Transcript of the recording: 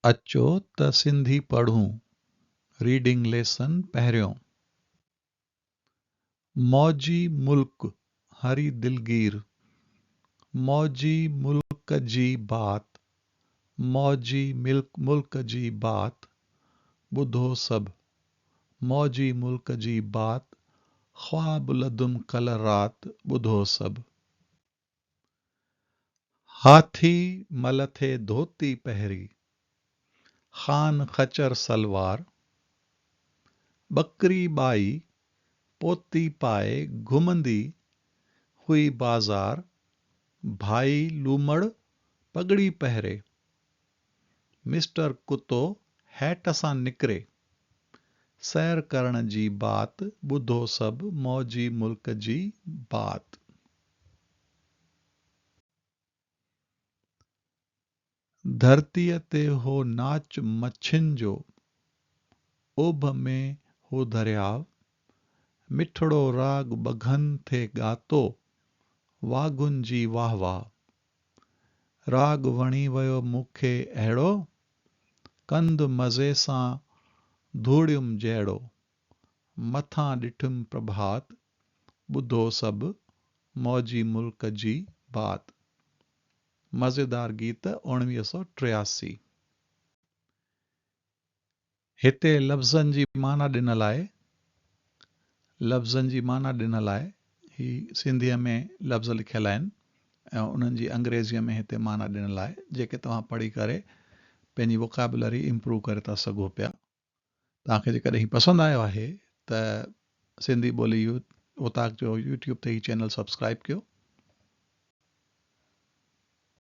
अचो त सिंधी पढ़ूं रीडिंग लेसन पहिरियों। मौजी मुल्क हरी दिलगीर, मौजी मुल्क जी बात, मौजी मुल्क जी बात, ॿुधो सभु मौजी मुल्क जी बात, ख्वाब लदुम कल रात, ॿुधो सभु। हाथी मलथे धोती पहिरी, ख़ान खचर सलवार, बकरी बाई पोती पाए घुमंदी हुई बाज़ार, भाई लूमड़ पगड़ी पहिरे, मिस्टर कुतो हैट सां निकिरे, सैर करण जी बात, ॿुधो सभु मौजी मुल्क जी बात। धरतीअ ते हो नाच मच्छिन जो, ओभ में हो दरियाव, मिठड़ो राग बघन थे ॻातो, वाघुन जी वाह वाह। राग वणी वयो मूंखे अहिड़ो, कंद मज़े सां धूड़ियुम जहिड़ो, मथां ॾिठुम प्रभात, ॿुधो सभु मौजी मुल्क जी बात। मज़ेदार गीत 1983। हिते लफ़्ज़नि जी माना ॾिनल आहे। लफ़्ज़नि जी माना ॾिनल आहे। ही सिंधीअ में लफ़्ज़ लिखियल आहिनि ऐं उन्हनि जी अंग्रेज़ीअ में हिते माना ॾिनल आहे, जेके तव्हां पढ़ी करे पंहिंजी वोकेबुलरी इम्प्रूव करे था सघो पिया। तव्हांखे जेकॾहिं पसंदि आयो आहे त सिंधी ॿोली ओताक जो यूट्यूब ते ही चैनल सब्सक्राइब कयो